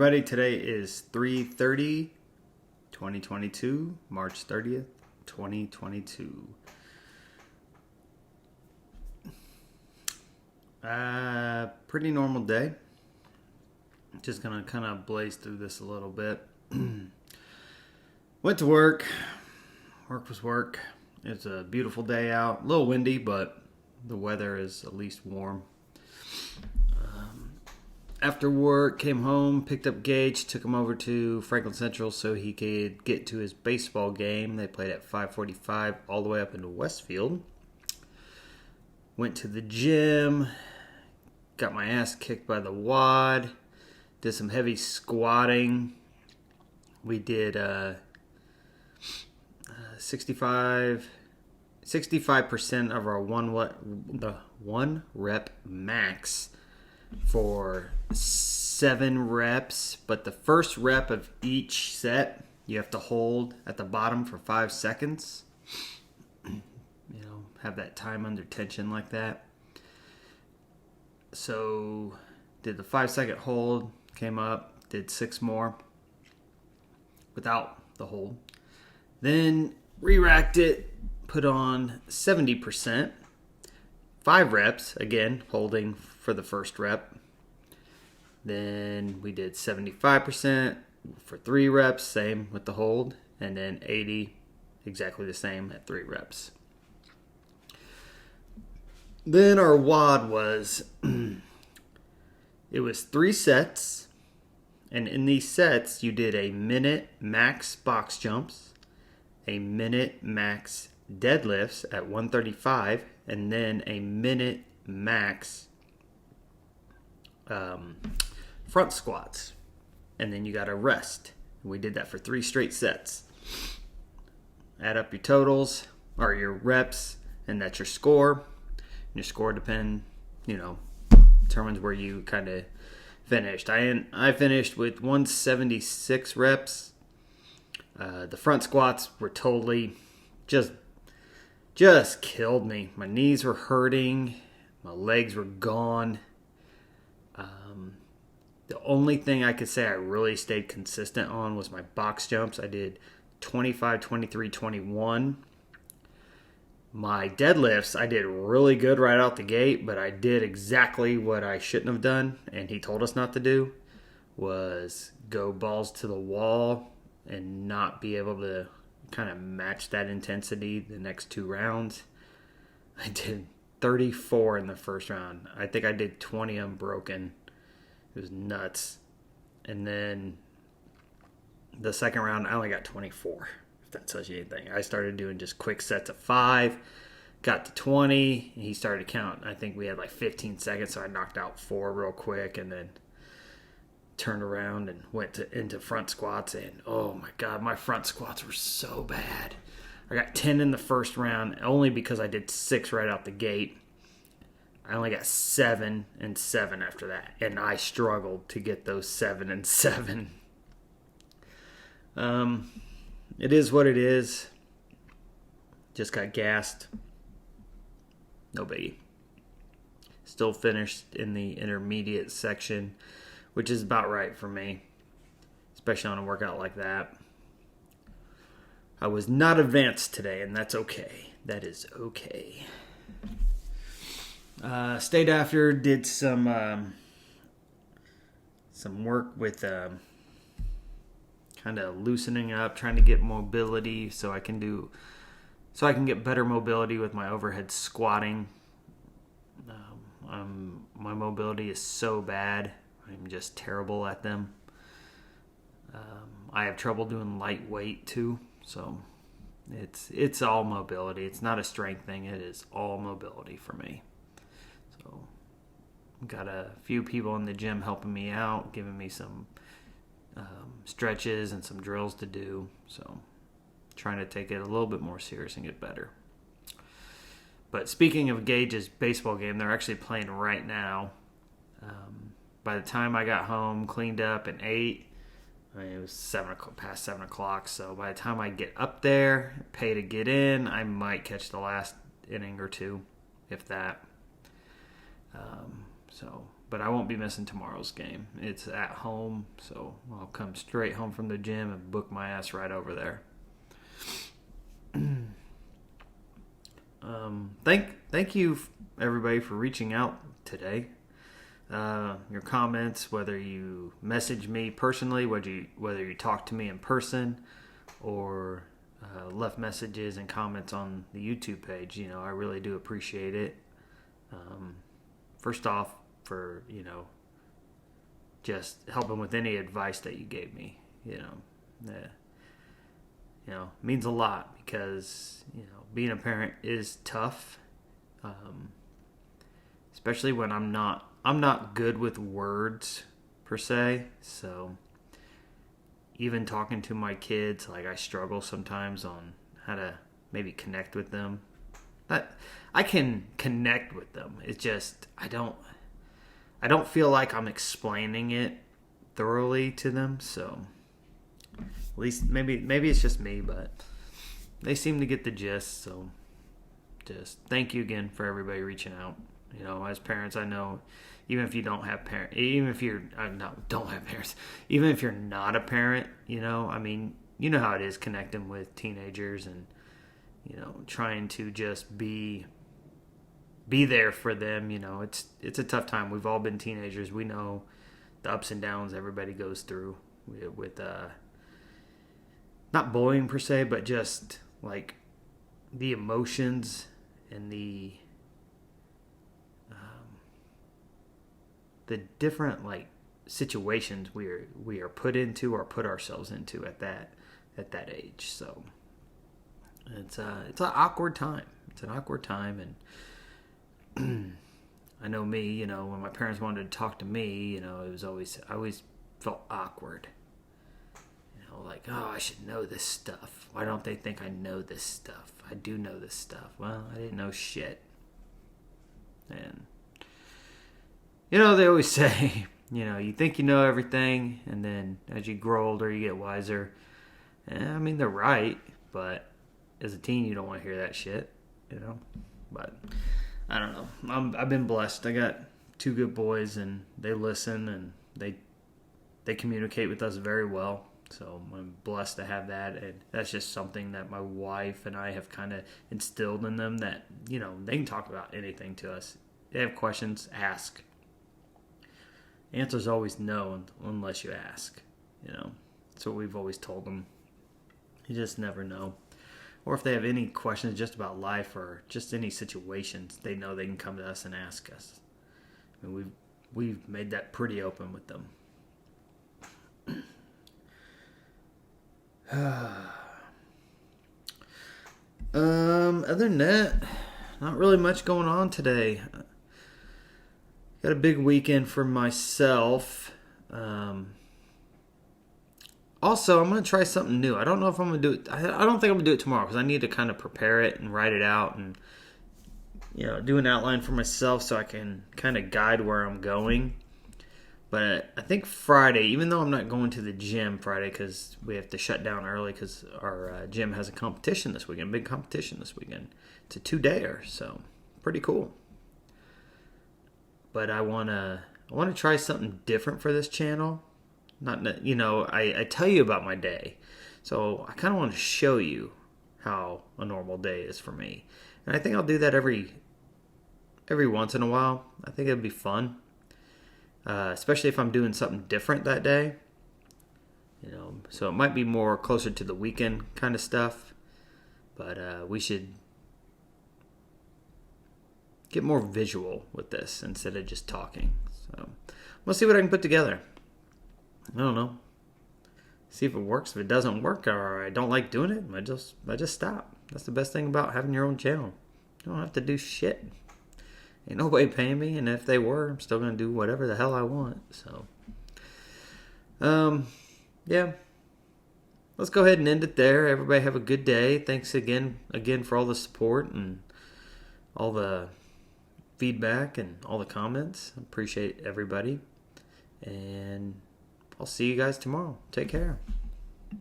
everybody. Today is 3/30, 2022, March 30th, 2022. Pretty normal day. Just gonna kind of blaze through this a little bit. Went to work. Work was work. It's a beautiful day out. A little windy, but the weather is at least warm. After work, came home, picked up Gage, took him over to Franklin Central so he could get to his baseball game. They played at 5:45 all the way up into Westfield. Went to the gym, got my ass kicked by the wad, did some heavy squatting. We did 65% of our one rep max for 7 reps, but the first rep of each set you have to hold at the bottom for 5 seconds. Have that time under tension like that. So did the 5-second hold, came up, did 6 more without the hold. Then re-racked it, put on 70%, 5 reps, again, holding for the first rep. Then we did 75% for 3 reps, same with the hold. And then 80, exactly the same at 3 reps. Then our WOD was, it was 3 sets. And in these sets, you did a minute max box jumps, a minute max deadlifts at 135, and then a minute max front squats. And then you got to rest. We did that for 3 straight sets. Add up your totals, or your reps, and that's your score. And your score determines where you kind of finished. I finished with 176 reps. The front squats were totally just killed me. My knees were hurting. My legs were gone. The only thing I could say I really stayed consistent on was my box jumps. I did 25, 23, 21. My deadlifts, I did really good right out the gate, but I did exactly what I shouldn't have done, and he told us not to do, was go balls to the wall and not be able to kind of match that intensity the next 2 rounds. I did 34 in the first round. I think I did 20 unbroken. It was nuts. And then the second round, I only got 24, if that tells you anything. I started doing just quick sets of 5, got to 20, and he started to count. I think we had like 15 seconds, so I knocked out 4 real quick and then turned around and went into front squats. And oh my God, my front squats were so bad. I got 10 in the first round, only because I did 6 right out the gate. I only got 7 and 7 after that, and I struggled to get those 7 and 7. It is what it is. Just got gassed. No biggie. Still finished in the intermediate section, which is about right for me, especially on a workout like that. I was not advanced today, and that's okay. That is okay. Stayed after, did some work with kind of loosening up, trying to get mobility so I can get better mobility with my overhead squatting. My mobility is so bad. I'm just terrible at them. I have trouble doing lightweight too, so it's all mobility. It's not a strength thing. It is all mobility for me. So got a few people in the gym helping me out, giving me some stretches and some drills to do. So trying to take it a little bit more serious and get better. But speaking of Gage's baseball game, they're actually playing right now. By the time I got home, cleaned up, and ate, it was past 7 o'clock. So by the time I get up there, pay to get in, I might catch the last inning or 2, if that. but I won't be missing tomorrow's game. It's at home, so I'll come straight home from the gym and book my ass right over there. Thank you everybody for reaching out today. Your comments, whether you message me personally, whether you talk to me in person, or left messages and comments on the YouTube page, I really do appreciate it. First off, for just helping with any advice that you gave me, means a lot, because being a parent is tough, especially when I'm not good with words per se. So even talking to my kids, like, I struggle sometimes on how to maybe connect with them. I can connect with them. It's just I don't feel like I'm explaining it thoroughly to them. So at least maybe it's just me, but they seem to get the gist. So just thank you again for everybody reaching out. As parents, I know even if you don't have parents, even if you're don't have parents, even if you're not a parent, I mean, how it is connecting with teenagers and trying to just be there for them. It's a tough time. We've all been teenagers. We know the ups and downs everybody goes through with not bullying per se, but just like the emotions and the different like situations we are put into or put ourselves into at that age. So it's an awkward time. It's an awkward time, and I know me. When my parents wanted to talk to me, it was I always felt awkward. Like, oh, I should know this stuff. Why don't they think I know this stuff? I do know this stuff. Well, I didn't know shit. And they always say, you think you know everything, and then as you grow older, you get wiser. And I mean, they're right, but as a teen, you don't want to hear that shit, But I don't know. I've been blessed. I got 2 good boys, and they listen, and they communicate with us very well. So I'm blessed to have that, and that's just something that my wife and I have kind of instilled in them, that they can talk about anything to us. They have questions, ask. Answer's always no unless you ask. That's what we've always told them. You just never know. Or if they have any questions just about life or just any situations, they know they can come to us and ask us. I mean, we've made that pretty open with them. Other than that, not really much going on today. Got a big weekend for myself. Also, I'm going to try something new. I don't know if I'm going to do it. I don't think I'm going to do it tomorrow, because I need to kind of prepare it and write it out and do an outline for myself so I can kind of guide where I'm going. But I think Friday, even though I'm not going to the gym Friday because we have to shut down early because our gym has a competition this weekend, big competition this weekend. It's a 2-dayer, so pretty cool. But I want to try something different for this channel. I tell you about my day, so I kind of want to show you how a normal day is for me. And I think I'll do that every once in a while. I think it'd be fun. Especially if I'm doing something different that day. So it might be more closer to the weekend kind of stuff. But we should get more visual with this instead of just talking. So we'll see what I can put together. I don't know. See if it works. If it doesn't work or I don't like doing it, I just stop. That's the best thing about having your own channel. You don't have to do shit. Ain't nobody paying me, and if they were, I'm still going to do whatever the hell I want. So, yeah. Let's go ahead and end it there. Everybody have a good day. Thanks again for all the support and all the feedback and all the comments. I appreciate everybody. And I'll see you guys tomorrow. Take care.